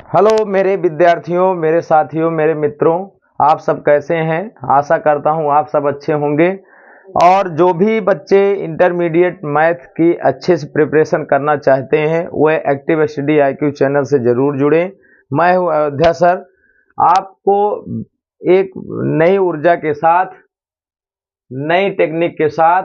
Hello मेरे विद्यार्थियों, मेरे साथियों, मेरे मित्रों, आप सब कैसे हैं। आशा करता हूं आप सब अच्छे होंगे। और जो भी बच्चे इंटरमीडिएट मैथ की अच्छे से प्रिपरेशन करना चाहते हैं वह एक्टिव स्टडी IQ चैनल से ज़रूर जुड़ें। मैं हूं अयोध्या सर। आपको एक नई ऊर्जा के साथ, नई टेक्निक के साथ,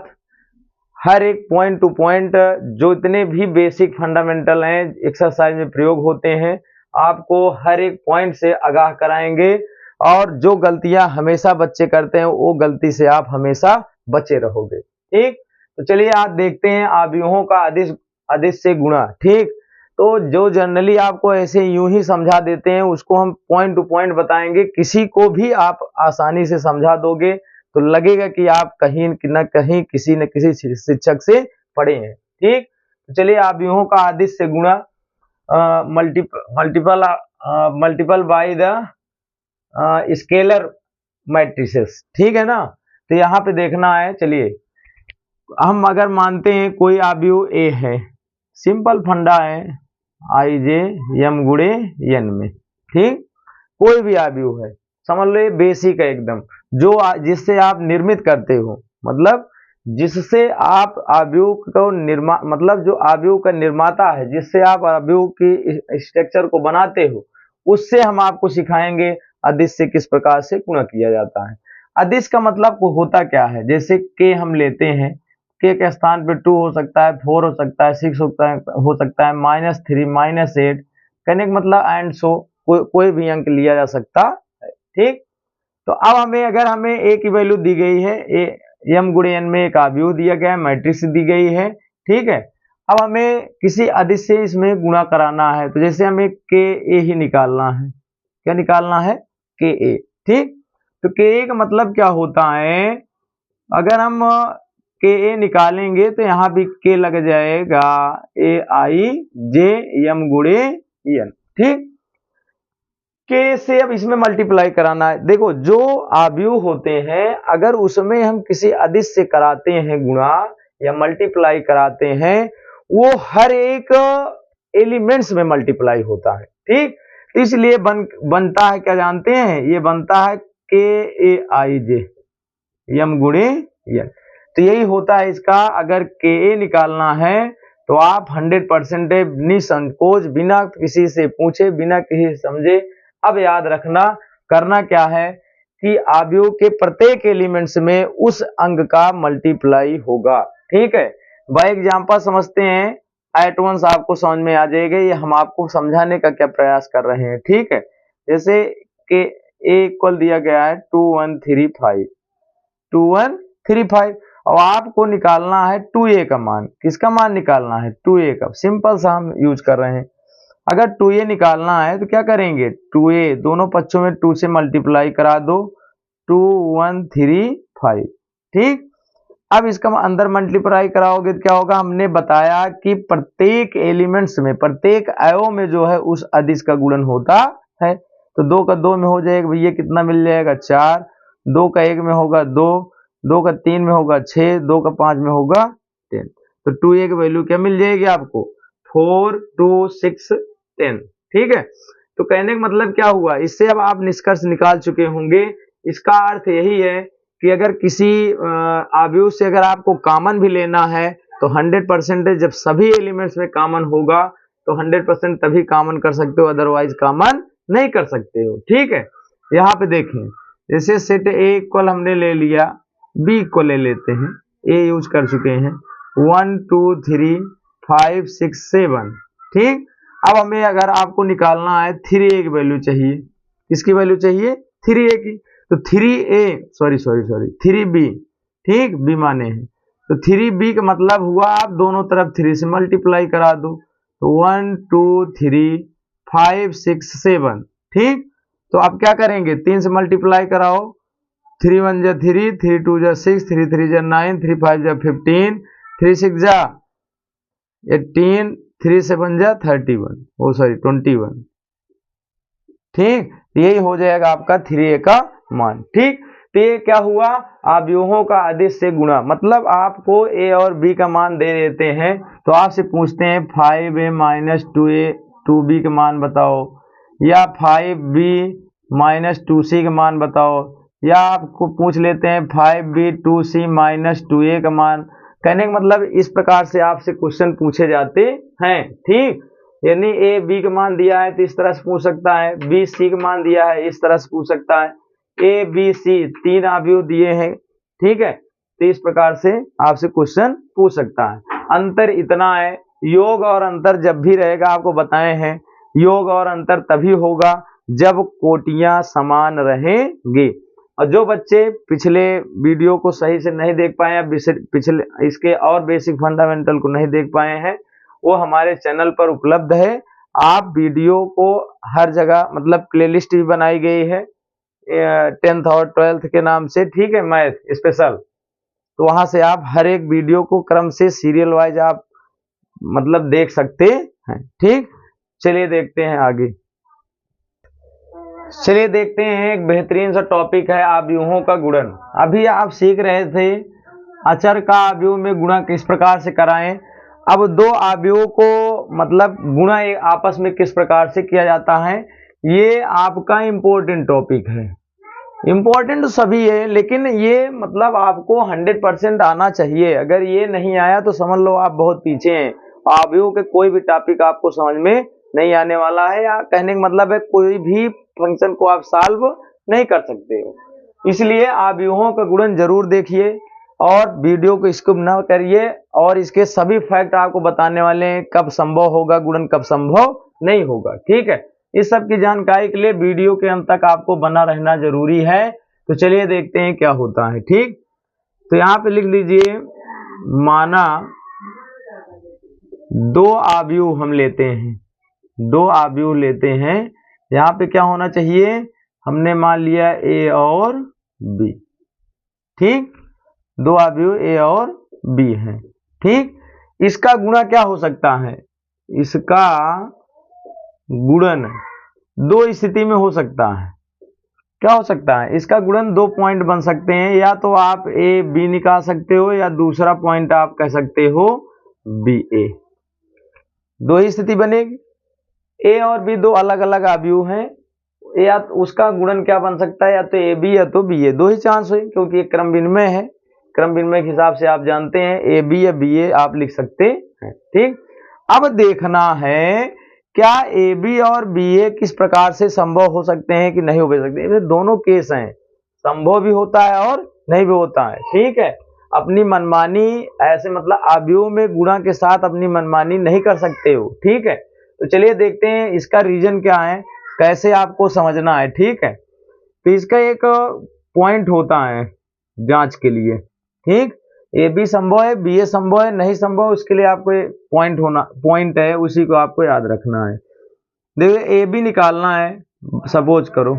हर एक पॉइंट टू पॉइंट जो इतने भी बेसिक फंडामेंटल हैं, एक्सरसाइज में प्रयोग होते हैं, आपको हर एक पॉइंट से आगाह कराएंगे। और जो गलतियां हमेशा बच्चे करते हैं वो गलती से आप हमेशा बचे रहोगे। ठीक, तो चलिए आज देखते हैं आव्यूहों का अदिश अदिश से गुणा। ठीक, तो जो जनरली आपको ऐसे यूं ही समझा देते हैं उसको हम पॉइंट टू पॉइंट बताएंगे। किसी को भी आप आसानी से समझा दोगे तो लगेगा कि आप कहीं न कहीं किसी न किसी शिक्षक से पढ़े हैं। ठीक, तो चलिए आव्यूहों का अदिश से गुणा multiple by the scalar matrices. ठीक है ना। तो यहाँ पे देखना है, चलिए हम अगर मानते हैं कोई आव्यूह ए है, सिंपल फंडा है IJ M गुणे N में। ठीक, कोई भी आव्यूह है, समझ लो ये बेसिक है एकदम, जो जिससे आप निर्मित करते हो, मतलब जिससे आप आव्यूह को मतलब जो आव्यूह का निर्माता है, जिससे आप आव्यूह की स्ट्रक्चर को बनाते हो, उससे हम आपको सिखाएंगे अदिश से किस प्रकार से गुणा किया जाता है। अदिश का मतलब होता क्या है, जैसे के हम लेते हैं, के के स्थान पे 2 हो सकता है, 4 हो सकता है, 6 हो सकता है, -3 -8, कहने का मतलब एंड सो कोई भी अंक लिया जा सकता है। ठीक, तो अब अगर हमें ए की वैल्यू दी गई है, M गुणे N में एक आव्यूह दिया गया है, मैट्रिक्स दी गई है। ठीक है, अब हमें किसी अदिश से इसमें गुणा कराना है, तो जैसे हमें के ए ही निकालना है। क्या निकालना है? के ए। ठीक, तो के ए का मतलब क्या होता है, अगर हम के ए निकालेंगे तो यहाँ भी के लग जाएगा AIJ M गुणे N। ठीक, के से अब इसमें मल्टीप्लाई कराना है। देखो जो आव्यूह होते हैं, अगर उसमें हम किसी अदिश से कराते हैं गुणा या मल्टीप्लाई कराते हैं, वो हर एक एलिमेंट्स में मल्टीप्लाई होता है। ठीक, तो इसलिए बनता है, क्या जानते हैं, ये बनता है KAIJ M गुणे N। तो यही होता है इसका। अगर KA निकालना है तो आप 100% निसंकोच, बिना किसी से पूछे, बिना किसी से समझे, अब याद रखना, करना क्या है कि आव्यूह के प्रत्येक एलिमेंट्स में उस अंक का मल्टीप्लाई होगा। ठीक है, बाय एग्जांपल समझते हैं, एट वंस आपको समझ में आ जाएगा। ये हम आपको समझाने का क्या प्रयास कर रहे हैं। ठीक है, जैसे कि A इक्वल दिया गया है 2135। अब आपको निकालना है 2A का मान। किसका मान निकालना है? 2A का। सिंपल सा हम यूज कर रहे हैं। अगर 2A निकालना है तो क्या करेंगे, 2A दोनों पक्षों में 2 से मल्टीप्लाई करा दो, 2135। ठीक, अब इसका अंदर मल्टीप्लाई कराओगे तो क्या होगा, हमने बताया कि प्रत्येक एलिमेंट्स में, प्रत्येक अवयव में जो है उस अदिश का गुणन होता है। तो 2 का 2 में हो जाएगा भैया, कितना मिल जाएगा, 4। 2 का 1 में होगा 2, 2 का 3 में होगा 6, 2 का 5 में होगा 10। तो 2A की वैल्यू क्या मिल जाएगी आपको, 4 2 6 10। ठीक है, तो कहने का मतलब क्या हुआ, इससे अब आप निष्कर्ष निकाल चुके होंगे। इसका अर्थ यही है कि अगर किसी आव्यूह से अगर आपको कॉमन भी लेना है तो 100% जब सभी एलिमेंट्स में कॉमन होगा तो 100% तभी कॉमन कर सकते हो, अदरवाइज कॉमन नहीं कर सकते हो। ठीक है, यहाँ पे देखें, जैसे सेट A इक्वल हमने ले लिया, B इक्वल ले लेते हैं, A यूज कर चुके हैं, 1 2 3 5 6 7। ठीक, अब हमें अगर आपको निकालना है 3A की वैल्यू चाहिए। किसकी वैल्यू चाहिए? 3A की। तो 3B। ठीक, B माने हैं, तो 3B का मतलब हुआ आप दोनों तरफ 3 से मल्टीप्लाई करा दो, तो 1 2 3 5 6 7। ठीक, तो आप क्या करेंगे, 3 से मल्टीप्लाई कराओ, 3 1 जा 3, 3 2 जा 6, 3 3 जा 9, 3 5 जा 15, 3 6 जा 18, 3 7 जा 31, 21। ठीक, यही हो जाएगा आपका 3A का मान। ठीक, तो ये क्या हुआ, आव्यूहों का अदिश से गुणा, मतलब आपको A और B का मान दे देते हैं तो आपसे पूछते हैं 5A - 2B का मान बताओ, या 5b माइनस 2c का मान बताओ, या आपको पूछ लेते हैं 5b 2c माइनस 2a का मान। कहने का मतलब इस प्रकार से आपसे क्वेश्चन पूछे जाते हैं। ठीक, यानी ए बी का मान दिया है तो इस तरह से पूछ सकता है, बी सी का मान दिया है इस तरह से पूछ सकता है, ए बी सी 3 अवयव दिए हैं। ठीक है, तो इस प्रकार से आपसे क्वेश्चन पूछ सकता है। अंतर इतना है, योग और अंतर जब भी रहेगा आपको बताए हैं, योग और अंतर तभी होगा जब कोटियां समान रहेंगी। और जो बच्चे पिछले वीडियो को सही से नहीं देख पाए हैं, पिछले इसके और बेसिक फंडामेंटल को नहीं देख पाए हैं, वो हमारे चैनल पर उपलब्ध है। आप वीडियो को हर जगह मतलब प्लेलिस्ट भी बनाई गई है 10th और 12th के नाम से, ठीक है, मैथ स्पेशल। तो वहां से आप हर एक वीडियो को क्रम से सीरियल वाइज आप मतलब देख सकते हैं। ठीक, चलिए देखते हैं आगे। चलिए देखते हैं, एक बेहतरीन सा टॉपिक है अवयवों का गुणन। अभी आप सीख रहे थे अचर का अवयव में गुणा किस प्रकार से कराएं। अब दो अवयवों को मतलब गुणा आपस में किस प्रकार से किया जाता है, ये आपका इम्पोर्टेंट टॉपिक है। इम्पोर्टेंट तो सभी है, लेकिन ये मतलब आपको 100% आना चाहिए। अगर ये नहीं आया तो समझ लो आप बहुत पीछे हैं। अवयव के कोई भी टॉपिक आपको समझ में नहीं आने वाला है, या कहने का मतलब है कोई भी फंक्शन को आप सॉल्व नहीं कर सकते हो। इसलिए अवयवों का गुणन जरूर देखिए और वीडियो को स्किप ना करिए, और इसके सभी फैक्ट आपको बताने वाले हैं, कब संभव होगा गुणन, कब संभव नहीं होगा। ठीक है, इस सब की जानकारी के लिए वीडियो के अंत तक आपको बना रहना जरूरी है। तो चलिए देखते हैं क्या होता है। ठीक, तो यहाँ पे लिख लीजिए, माना दो अवयव हम लेते हैं, दो अवयव लेते हैं। यहाँ पे क्या होना चाहिए, हमने मान लिया ए और बी। ठीक, दो अवयव ए और बी हैं। ठीक, इसका गुणा क्या हो सकता है, इसका गुणन दो स्थिति में हो सकता है। क्या हो सकता है, इसका गुणन 2 पॉइंट बन सकते हैं, या तो आप ए बी निकाल सकते हो, या दूसरा पॉइंट आप कह सकते हो बी ए। दो ही स्थिति बनेगी। ए और बी दो अलग अलग अवयव हैं, या तो उसका गुणन क्या बन सकता है, या तो ए बी या तो बी ए। दो ही चांस है, क्योंकि ये क्रम विनिमय है। क्रम विनिमय के हिसाब से आप जानते हैं ए बी या बी ए आप लिख सकते हैं। ठीक, अब देखना है क्या ए बी और बी ए किस प्रकार से संभव हो सकते हैं कि नहीं हो सकते। ये दोनों केस हैं, संभव भी होता है और नहीं भी होता है। ठीक है, अपनी मनमानी ऐसे मतलब अवयव में गुणा के साथ अपनी मनमानी नहीं कर सकते हो। ठीक है, तो चलिए देखते हैं इसका रीजन क्या है, कैसे आपको समझना है। ठीक है, तो इसका एक पॉइंट होता है जांच के लिए। ठीक, ए बी संभव है, बी ए संभव है, नहीं संभव, उसके लिए आपको पॉइंट है, उसी को आपको याद रखना है। देखिए ए बी निकालना है, सपोज करो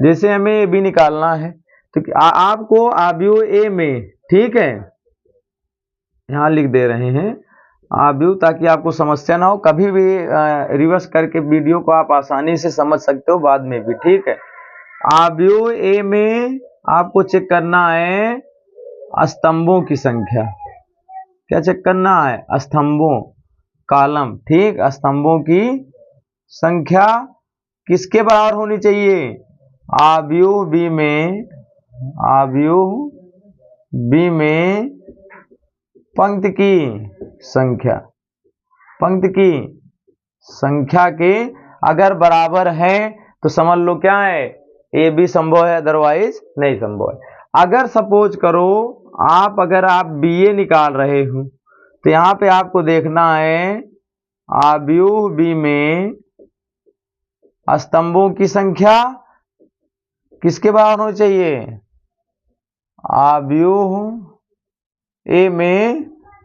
जैसे हमें ए बी निकालना है, तो आपको अवयव ए में, ठीक है, यहां लिख दे रहे हैं अवयव, ताकि आपको समस्या ना हो। कभी भी रिवर्स करके वीडियो को आप आसानी से समझ सकते हो बाद में भी। ठीक है, अवयव ए में आपको चेक करना है स्तंभों की संख्या। क्या चेक करना है, स्तंभों, कॉलम। ठीक, स्तंभों की संख्या किसके बराबर होनी चाहिए, अवयव बी में, अवयव बी में पंक्ति की संख्या, पंक्ति की संख्या के अगर बराबर है तो समझ लो क्या है, ए बी संभव है, अदरवाइज नहीं संभव है। अगर सपोज करो अगर आप बी ए निकाल रहे हो, तो यहां पे आपको देखना है अवयव बी में स्तंभों की संख्या किसके बराबर होनी चाहिए, अवयव ए में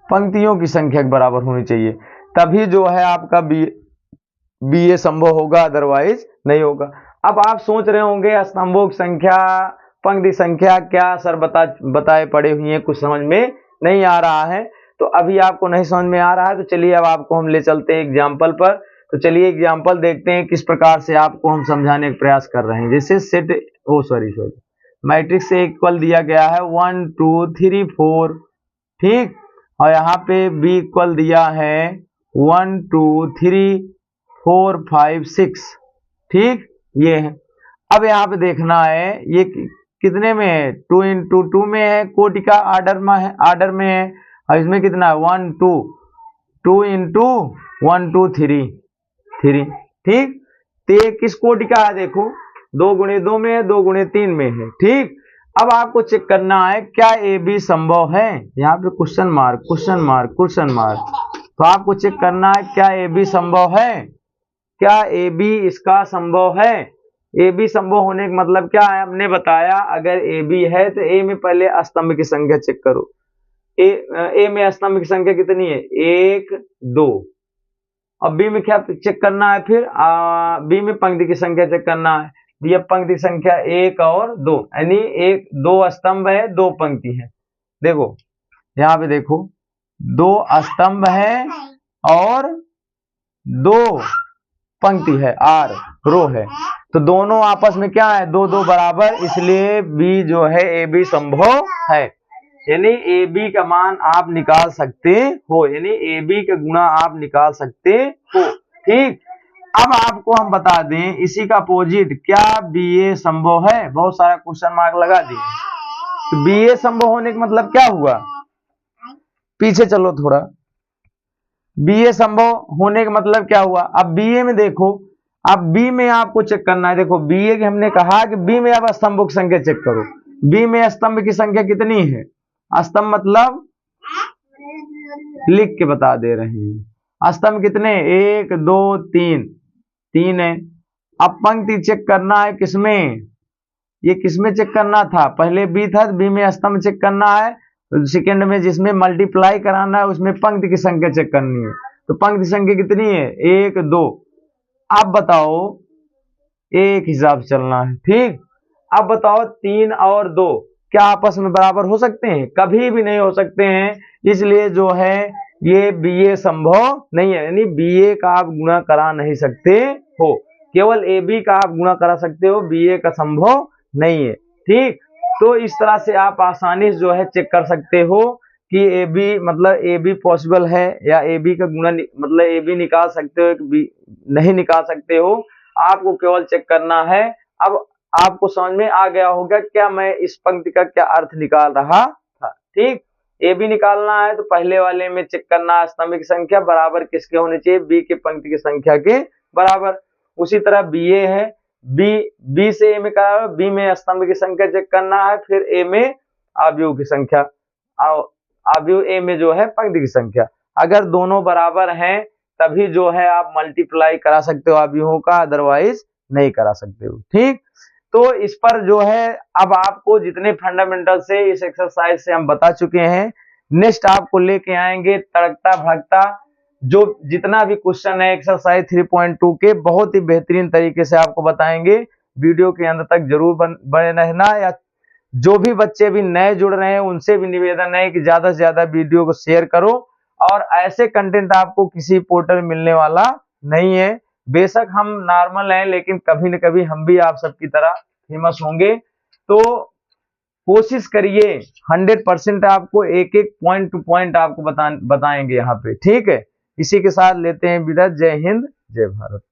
पंक्तियों की संख्या के बराबर होनी चाहिए, तभी जो है आपका बी ए संभव होगा, अदरवाइज नहीं होगा। अब आप सोच रहे होंगे स्तंभों की संख्या, पंक्ति संख्या क्या सर बताए पड़े हुए हैं, कुछ समझ में नहीं आ रहा है। तो अभी आपको नहीं समझ में आ रहा है, तो चलिए अब आपको हम ले चलते हैं एग्जाम्पल पर। तो चलिए एग्जाम्पल देखते हैं किस प्रकार से आपको हम समझाने का प्रयास कर रहे हैं। जैसे सेट सॉरी मैट्रिक्स से इक्वल दिया गया है 1 2 3 4, ठीक, और यहाँ पे बी इक्वल दिया है 1 2 3 4 5 6, ठीक, ये है। अब यहाँ पे देखना है ये कितने में है, 2 into 2 में है, कोटि का आर्डर में है, और इसमें कितना है 1 2, 2 into 1 2 3 3, ठीक। तो ये किस कोटि का है, देखो 2 गुणे 2 में है, 2 गुणे 3 में है, ठीक। अब आपको चेक करना है क्या ए बी संभव है, यहाँ पे question mark question mark question mark. तो आपको चेक करना है क्या ए बी संभव है, क्या ए बी इसका संभव है। ए बी संभव होने का मतलब क्या है, हमने बताया अगर ए बी है तो ए में पहले स्तंभ की संख्या चेक करो। ए में स्तंभ की संख्या कितनी है, 1 2। अब बी में क्या चेक करना है, फिर बी में पंक्ति की संख्या चेक करना है। ये पंक्ति संख्या 1 और 2, यानी 2 स्तंभ है 2 पंक्ति है। देखो यहाँ पे देखो 2 स्तंभ है और 2 पंक्ति है, आर रो है, तो दोनों आपस में क्या है 2 2 बराबर, इसलिए बी जो है ए बी संभव है। यानी ए बी का मान आप निकाल सकते हो, यानी ए बी का गुणा आप निकाल सकते हो, ठीक। अब आपको हम बता दें इसी का अपोजिट, क्या बी ए संभव है, बहुत सारा क्वेश्चन मार्क लगा दिए। तो बी ए संभव होने का मतलब क्या हुआ, पीछे चलो थोड़ा, बी ए संभव होने का मतलब क्या हुआ। अब बी ए में देखो, अब बी में आपको चेक करना है, देखो बी ए के हमने कहा कि बी में अब स्तंभों की संख्या चेक करो। बी में स्तंभ की संख्या कितनी है, स्तंभ मतलब लिख के बता दे रहे हैं, स्तंभ कितने 1 2 3 3 है। अब पंक्ति चेक करना है किसमें, ये किसमें चेक करना था, पहले बी था, बी में स्तंभ चेक करना है, सेकंड में जिसमें मल्टीप्लाई कराना है उसमें पंक्ति की संख्या चेक करनी है। तो पंक्ति संख्या कितनी है 1 2। आप बताओ एक हिसाब से चलना है, ठीक। अब बताओ 3 और 2 क्या आपस में बराबर हो सकते हैं, कभी भी नहीं हो सकते हैं, इसलिए जो है ये बी ए संभव नहीं है, यानी बी ए का आप गुणा करा नहीं सकते हो, केवल ए बी का आप गुणा करा सकते हो, बी ए का संभव नहीं है, ठीक। तो इस तरह से आप आसानी से जो है चेक कर सकते हो कि ए बी मतलब ए बी पॉसिबल है, या ए बी का गुणा मतलब ए बी निकाल सकते हो, बी नहीं निकाल सकते हो, आपको केवल चेक करना है। अब आपको समझ में आ गया होगा क्या मैं इस पंक्ति का क्या अर्थ निकाल रहा था, ठीक। ए बी निकालना है तो पहले वाले में चेक करना है स्तंभ की संख्या बराबर किसके होने चाहिए, बी के पंक्ति की संख्या के बराबर। उसी तरह बी ए है, बी से ए में करा, बी में स्तंभ की संख्या चेक करना है, फिर ए में आव्यूह की संख्या, आव्यूह ए में जो है पंक्ति की संख्या। अगर दोनों बराबर हैं तभी जो है आप मल्टीप्लाई करा सकते हो आव्यूहों का, अदरवाइज नहीं करा सकते हो, ठीक। तो इस पर जो है अब आपको जितने फंडामेंटल से इस एक्सरसाइज से हम बता चुके हैं, नेक्स्ट आपको लेके आएंगे तड़कता भड़कता जो जितना भी क्वेश्चन है एक्सरसाइज 3.2 के, बहुत ही बेहतरीन तरीके से आपको बताएंगे। वीडियो के अंत तक जरूर बने रहना। या जो भी बच्चे भी नए जुड़ रहे हैं उनसे भी निवेदन है कि ज्यादा से ज्यादा वीडियो को शेयर करो, और ऐसे कंटेंट आपको किसी पोर्टल मिलने वाला नहीं है। बेशक हम नॉर्मल हैं लेकिन कभी न कभी हम भी आप सबकी तरह फेमस होंगे, तो कोशिश करिए 100% आपको एक एक पॉइंट टू पॉइंट आपको बताएंगे यहाँ पे, ठीक है। इसी के साथ लेते हैं विदा, जय हिंद जय भारत।